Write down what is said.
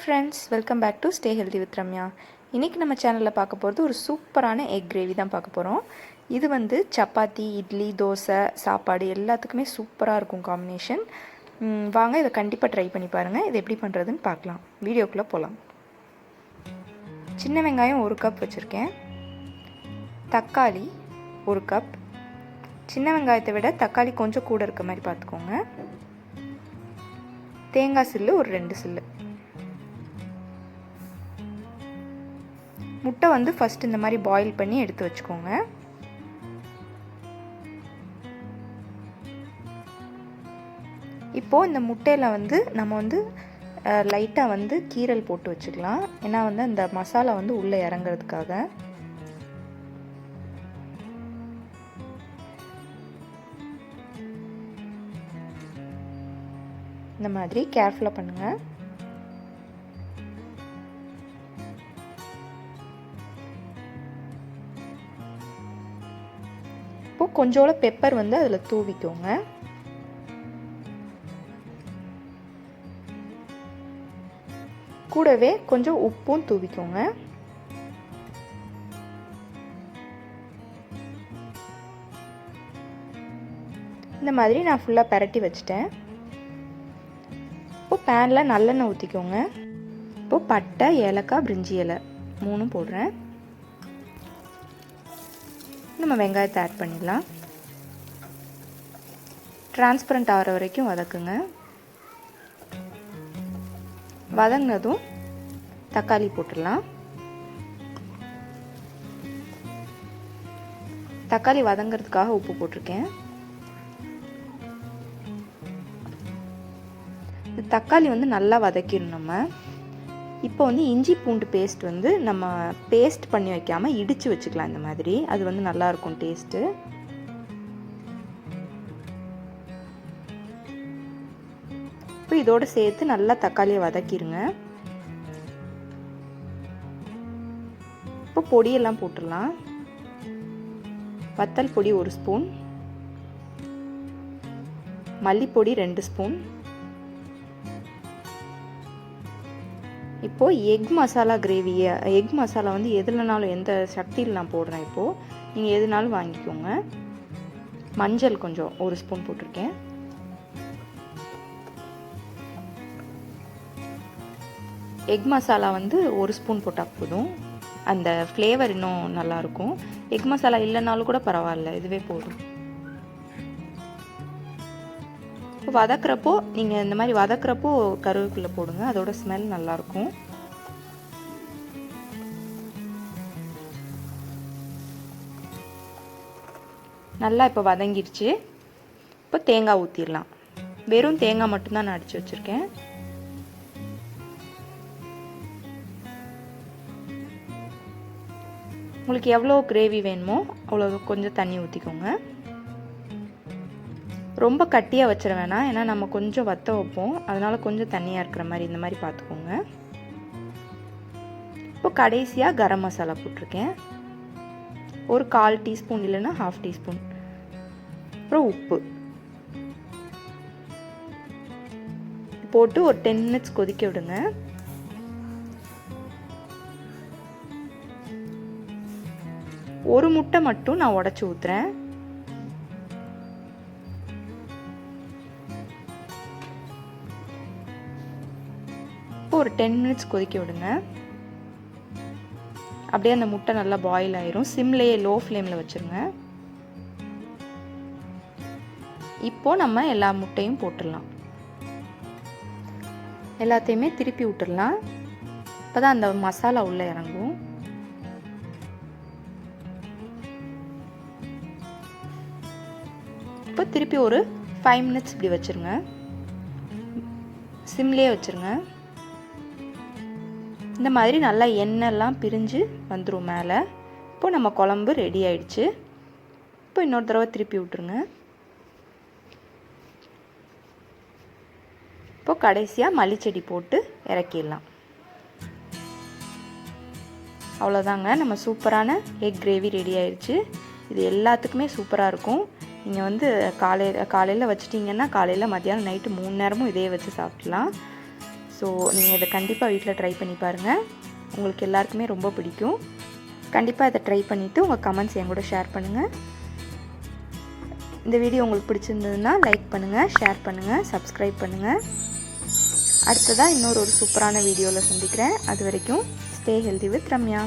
Friends, welcome back to stay healthy with Ramya. இன்றைக்கி நம்ம சேனலில் பார்க்க போகிறது ஒரு சூப்பரான எக் கிரேவி தான் பார்க்க போகிறோம். இது வந்து சப்பாத்தி, இட்லி, தோசை, சாப்பாடு எல்லாத்துக்குமே சூப்பராக இருக்கும் காம்பினேஷன். வாங்க இதை கண்டிப்பாக ட்ரை பண்ணி பாருங்கள். இது எப்படி பண்ணுறதுன்னு பார்க்கலாம். வீடியோக்குள்ளே போகலாம். சின்ன வெங்காயம் 1 கப் வச்சுருக்கேன். தக்காளி 1 கப். சின்ன வெங்காயத்தை விட தக்காளி கொஞ்சம் கூட இருக்க மாதிரி பார்த்துக்கோங்க. தேங்காய் சில்லு ஒரு 2 சில்லு. முட்டை வந்து ஃபஸ்ட் இந்த மாதிரி பாயில் பண்ணி எடுத்து வச்சுக்கோங்க. இப்போது இந்த முட்டையில் வந்து நம்ம வந்து லைட்டாக வந்து கீரல் போட்டு வச்சுக்கலாம். ஏன்னா வந்து அந்த மசாலா வந்து உள்ளே இறங்குறதுக்காக. இந்த மாதிரி கேர்ஃபுல்லாக பண்ணுங்கள். இப்போது கொஞ்சோட பெப்பர் வந்து அதில் தூவிக்கோங்க. கூடவே கொஞ்சம் உப்பும் தூவிக்கோங்க. இந்த மாதிரி நான் ஃபுல்லாக பரட்டி வச்சுட்டேன். இப்போது பேனில் நல்லெண்ணெய் ஊற்றிக்கோங்க. இப்போது பட்டை, ஏலக்காய், பிரிஞ்சி இலை 3 போடுறேன். நம்ம வெங்காயத்தை ஆட் பண்ணிடலாம். டிரான்ஸ்பரண்ட் ஆகிற வரைக்கும் வதக்குங்க. வதங்கினதும் தக்காளி போட்டுடலாம். தக்காளி வதங்கிறதுக்காக உப்பு போட்டிருக்கேன். தக்காளி வந்து நல்லா வதக்கிடணும். நம்ம இப்போ வந்து இஞ்சி பூண்டு பேஸ்ட் வந்து நம்ம பேஸ்ட் பண்ணி வைக்காமல் இடித்து வச்சுக்கலாம். இந்த மாதிரி அது வந்து நல்லாயிருக்கும் டேஸ்ட்டு. இப்போ இதோடு சேர்த்து நல்லா தக்காளியை வதக்கிடுங்க. இப்போ பொடியெல்லாம் போட்டுடலாம். வத்தல் பொடி 1 ஸ்பூன், மல்லிப்பொடி 2 ஸ்பூன். இப்போது egg masala gravy, egg masala வந்து எதுலனாலும் எந்த சட்டியில் நான் போடுறேன். இப்போது நீங்கள் எதுனாலும் வாங்கிக்கோங்க. மஞ்சள் கொஞ்சம் 1 ஸ்பூன் போட்டிருக்கேன். எக் மசாலா வந்து 1 ஸ்பூன் போட்டால் போதும். அந்த ஃப்ளேவர் இன்னும் நல்லாயிருக்கும். எக் மசாலா இல்லைனாலும் கூட பரவாயில்ல, இதுவே போதும். வதக்குறப்போ நீங்கள் இந்த மாதிரி வதக்குறப்போ கருவேப்பிலை போடுங்க. அதோட ஸ்மெல் நல்லாயிருக்கும். நல்லா இப்போ வதங்கிடுச்சு. இப்போ தேங்காய் ஊற்றிடலாம். வெறும் தேங்காய் மட்டும்தான் நான் அடித்து வச்சுருக்கேன். உங்களுக்கு எவ்வளோ கிரேவி வேணுமோ அவ்வளோ கொஞ்சம் தண்ணி ஊற்றிக்கோங்க. ரொம்ப கட்டியாக வச்சிட வேணாம், ஏன்னா நம்ம கொஞ்சம் வற்ற வைப்போம். அதனால் கொஞ்சம் தண்ணியாக இருக்கிற மாதிரி இந்த மாதிரி பார்த்துக்கோங்க. இப்போ கடைசியாக கரம் மசாலா போட்டிருக்கேன். ஒரு 1/4 டீஸ்பூன் இல்லைன்னா 1/2 டீஸ்பூன். அப்புறம் உப்பு போட்டு ஒரு 10 மினிட்ஸ் கொதிக்க விடுங்க. ஒரு முட்டை மட்டும் நான் உடைச்சி ஊற்றுறேன். ஒரு 10 மினிட்ஸ் கொதிக்க விடுங்க. அப்படியே அந்த முட்டை நல்லா பாயில் ஆயிரும். சிம்லேயே லோ ஃப்ளேமில் வச்சுருங்க. இப்போ நம்ம எல்லா முட்டையும் போட்டுடலாம். எல்லாத்தையுமே திருப்பி விட்டுடலாம். இப்போ தான் அந்த மசாலா உள்ளே இறங்கும். இப்போ திருப்பி ஒரு 5 மினிட்ஸ் இப்படி வச்சுருங்க. சிம்லேயே வச்சுருங்க. இந்த மாதிரி நல்லா எண்ணெய்லாம் பிரிஞ்சு வந்துடும் மேலே. இப்போ நம்ம குழம்பு ரெடி ஆயிடுச்சு. இப்போ இன்னொரு தடவை திருப்பி விட்டுருங்க. இப்போ கடைசியாக மல்லிச்செடி போட்டு இறக்கிடலாம். அவ்வளோதாங்க, நம்ம சூப்பரான எக் கிரேவி ரெடி ஆயிடுச்சு. இது எல்லாத்துக்குமே சூப்பராக இருக்கும். நீங்கள் வந்து காலையில் வச்சிட்டிங்கன்னா காலையில், மத்தியானம், நைட்டு 3 நேரமும் இதே வச்சு சாப்பிட்லாம். ஸோ நீங்கள் இதை கண்டிப்பாக வீட்டில் ட்ரை பண்ணி பாருங்கள். உங்களுக்கு எல்லாருக்குமே ரொம்ப பிடிக்கும். கண்டிப்பாக இதை ட்ரை பண்ணிவிட்டு உங்கள் கமெண்ட்ஸ் என் கூட ஷேர் பண்ணுங்கள். இந்த வீடியோ உங்களுக்கு பிடிச்சிருந்ததுன்னா லைக் பண்ணுங்கள், ஷேர் பண்ணுங்கள், சப்ஸ்கிரைப் பண்ணுங்கள். அடுத்ததாக இன்னொரு சூப்பரான வீடியோவில் சந்திக்கிறேன். அது வரைக்கும் ஸ்டே ஹெல்தி வித் ரம்யா.